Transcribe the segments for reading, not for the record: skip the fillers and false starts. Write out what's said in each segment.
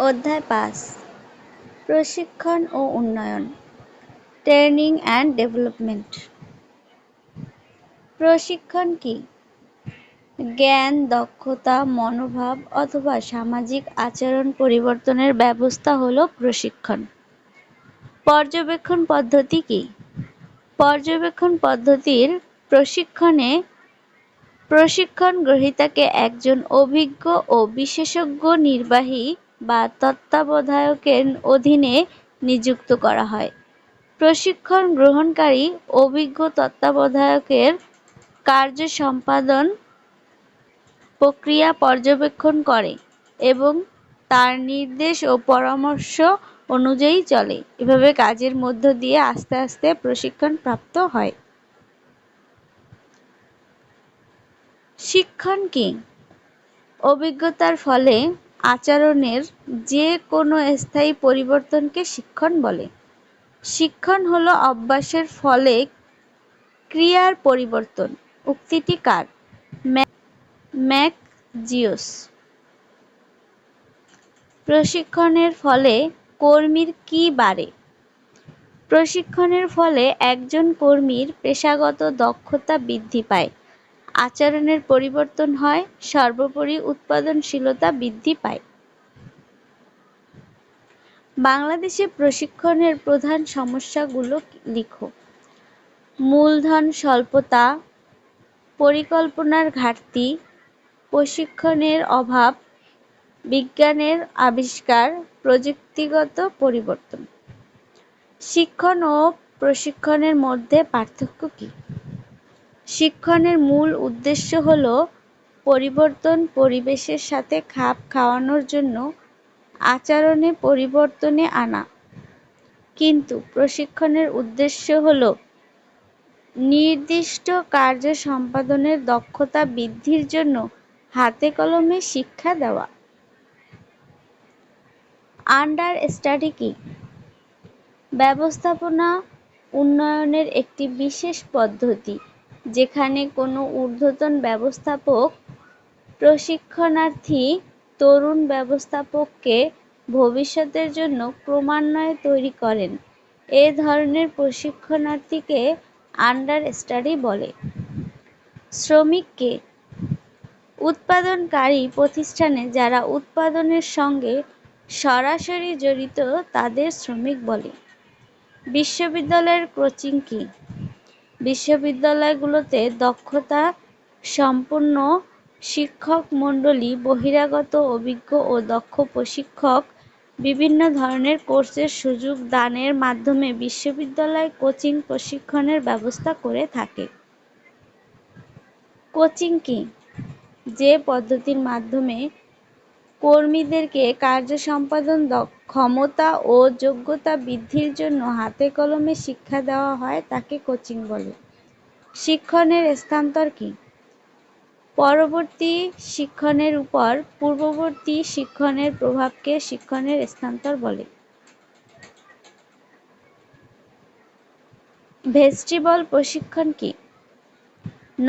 অধ্যায় ৫ প্রশিক্ষণ ও উন্নয়ন ট্রেনিং অ্যান্ড ডেভেলপমেন্ট। প্রশিক্ষণ কি? জ্ঞান, দক্ষতা, মনোভাব অথবা সামাজিক আচরণ পরিবর্তনের ব্যবস্থা হলো প্রশিক্ষণ। পর্যবেক্ষণ পদ্ধতি কি? পর্যবেক্ষণ পদ্ধতির প্রশিক্ষণ গ্রহীতাকে একজন অভিজ্ঞ ও বিশেষজ্ঞ নির্বাহী বা তত্ত্বাবধায়কের অধীনে নিযুক্ত করা হয়। প্রশিক্ষণ গ্রহণকারী অভিজ্ঞ তত্ত্বাবধায়কের কার্য সম্পাদন প্রক্রিয়া পর্যবেক্ষণ করে এবং তার নির্দেশ ও পরামর্শ অনুযায়ী চলে। এভাবে কাজের মধ্য দিয়ে আস্তে আস্তে প্রশিক্ষণ প্রাপ্ত হয়। শিক্ষণ কি? অভিজ্ঞতার ফলে আচরণের যে কোনো স্থায়ী পরিবর্তনকে শিক্ষণ বলে। শিক্ষণ হলো অভ্যাসের ফলে ক্রিয়ার পরিবর্তন। উক্তিটি কার? ম্যাকজিওস। প্রশিক্ষণের ফলে কর্মীর কি বাড়ে? প্রশিক্ষণের ফলে একজন কর্মীর পেশাগত দক্ষতা বৃদ্ধি পায়, আচরণের পরিবর্তন হয়, সর্বোপরি উৎপাদনশীলতা বৃদ্ধি পায়। বাংলাদেশে প্রশিক্ষণের প্রধান সমস্যাগুলো লিখো। মূলধন স্বল্পতা, পরিকল্পনার ঘাটতি, প্রশিক্ষণের অভাব, বিজ্ঞানের আবিষ্কার, প্রযুক্তিগত পরিবর্তন। শিক্ষণ ও প্রশিক্ষণের মধ্যে পার্থক্য কি? শিক্ষণের মূল উদ্দেশ্য হল পরিবেশের সাথে খাপ খাওয়ানোর জন্য আচরণে পরিবর্তনে আনা, কিন্তু প্রশিক্ষণের উদ্দেশ্য হল নির্দিষ্ট কার্য সম্পাদনের দক্ষতা বৃদ্ধির জন্য হাতে কলমে শিক্ষা দেওয়া। আন্ডারস্ট্যান্ডিং কি? ব্যবস্থাপনা উন্নয়নের একটি বিশেষ পদ্ধতি যেখানে কোনো ঊর্ধ্বতন ব্যবস্থাপক প্রশিক্ষণার্থী তরুণ ব্যবস্থাপককে ভবিষ্যতের জন্য ক্রমান্বয়ে তৈরি করেন। এ ধরনের প্রশিক্ষণার্থীকে আন্ডারস্ট্যান্ডিং বলে। শ্রমিক কে? উৎপাদনকারী প্রতিষ্ঠানে যারা উৎপাদনের সঙ্গে সরাসরি জড়িত তাদের শ্রমিক বলে। বিশ্ববিদ্যালয়ের কোচিং কি? বিশ্ববিদ্যালয়গুলোতে দক্ষতা সম্পন্ন শিক্ষকমণ্ডলী বহিরাগত অভিজ্ঞ ও দক্ষ প্রশিক্ষক বিভিন্ন ধরনের কোর্সের সুযোগ দানের মাধ্যমে বিশ্ববিদ্যালয় কোচিং প্রশিক্ষণের ব্যবস্থা করে থাকে। কোচিং কি? যে পদ্ধতির মাধ্যমে কর্মীদেরকে কার্য সম্পাদন ক্ষমতা ও যোগ্যতা বৃদ্ধির জন্য হাতে কলমে শিক্ষা দেওয়া হয় তাকে কোচিং বলে। শিক্ষণের স্থানান্তর কি? পরবর্তী শিক্ষণের উপর পূর্ববর্তী শিক্ষণের প্রভাবকে শিক্ষণের স্থানান্তর বলে। ভেস্টিবল প্রশিক্ষণ কি?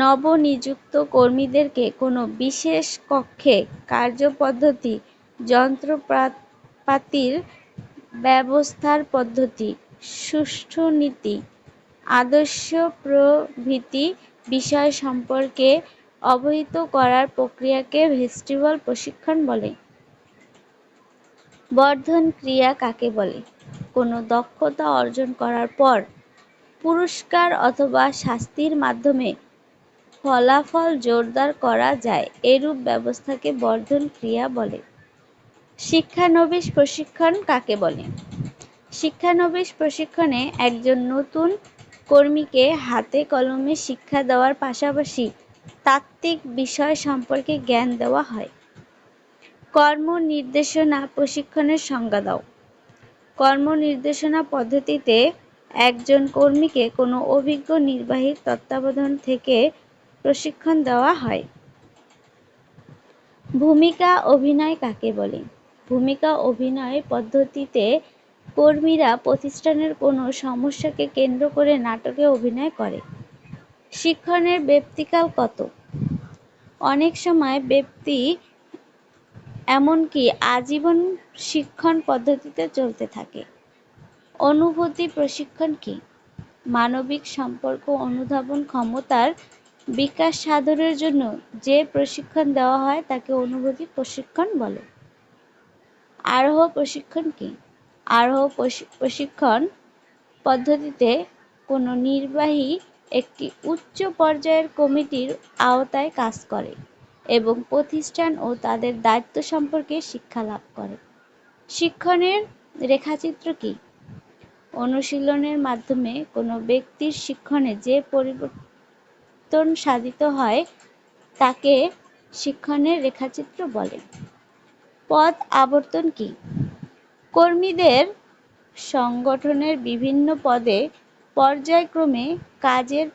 নবনিযুক্ত কর্মীদেরকে কোনো বিশেষ কক্ষে কার্যপদ্ধতি, যন্ত্রপাতির ব্যবস্থার পদ্ধতি, সুষ্ঠু নীতি, আদর্শ প্রভৃতি বিষয় সম্পর্কে অবহিত করার প্রক্রিয়াকে ভেস্টিবল প্রশিক্ষণ বলে। বর্ধন ক্রিয়া কাকে বলে? কোনো দক্ষতা অর্জন করার পর পুরস্কার অথবা শাস্তির মাধ্যমে ফলাফল জোরদার করা যায়, এরূপ ব্যবস্থাকে বর্ধন ক্রিয়া বলে। শিক্ষানবিশ প্রশিক্ষণ কাকে বলে? শিক্ষানবিশ প্রশিক্ষণে একজন নতুন কর্মীকে হাতে কলমে শিক্ষা দেওয়ার পাশাপাশি তাত্ত্বিক বিষয় সম্পর্কে জ্ঞান দেওয়া হয়। কর্ম নির্দেশনা প্রশিক্ষণের সংজ্ঞা দাও। কর্ম নির্দেশনা পদ্ধতিতে একজন কর্মীকে কোনো অভিজ্ঞ নির্বাহীর তত্ত্বাবধান থেকে প্রশিক্ষণ দেওয়া হয়। ভূমিকা অভিনয় কাকে বলে? ভূমিকা অভিনয় পদ্ধতিতে কর্মীরা প্রতিষ্ঠানের কোনো সমস্যাকে কেন্দ্র করে নাটকে অভিনয় করে। শিক্ষণের ব্যাপ্তিকাল কত? অনেক সময় ব্যাপ্তি এমনকি আজীবন শিক্ষণ পদ্ধতিতে চলতে থাকে। অনুভূতি প্রশিক্ষণ কি? মানবিক সম্পর্ক অনুধাবন ক্ষমতার বিকাশ সাধনের জন্য যে প্রশিক্ষণ দেওয়া হয় তাকে অনুভূতি প্রশিক্ষণ বলে। আরোহ প্রশিক্ষণ কি? আরোহ প্রশিক্ষণ পদ্ধতিতে কোনো নির্বাহী একটি উচ্চ পর্যায়ের কমিটির আওতায় কাজ করে এবং প্রতিষ্ঠান ও তাদের দায়িত্ব সম্পর্কে শিক্ষা লাভ করে। শিক্ষণের রেখাচিত্র কি? অনুশীলনের মাধ্যমে কোনো ব্যক্তির শিক্ষণে যে পরিবর্তন সাধিত হয় তাকে শিক্ষণের রেখাচিত্র বলে। পদ আবর্তন কি? কর্মীদের সংগঠনের বিভিন্ন পদে পর্যায়ক্রমে কাজের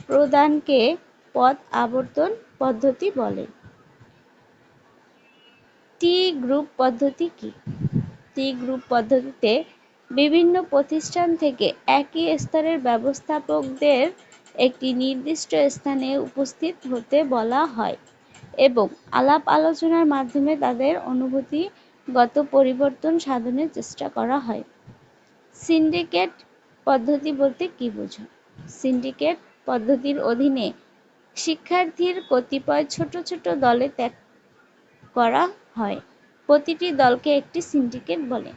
প্রদানকে পদ আবর্তন পদ্ধতি বলে। টি গ্রুপ পদ্ধতি কি? টি গ্রুপ পদ্ধতিতে বিভিন্ন প্রতিষ্ঠান থেকে একই স্তরের ব্যবস্থাপকদের একটি নির্দিষ্ট স্থানে উপস্থিত হতে বলা হয় এবং আলাপ আলোচনার মাধ্যমে তাদের অনুভূতিগত পরিবর্তন সাধনের চেষ্টা করা হয়। সিন্ডিকেট পদ্ধতি বলতে কি বোঝো? সিন্ডিকেট পদ্ধতির অধীনে শিক্ষার্থীর কতিপয় ছোট ছোট দলে ত্যাগ করা হয়। প্রতিটি দলকে একটি সিন্ডিকেট বলে।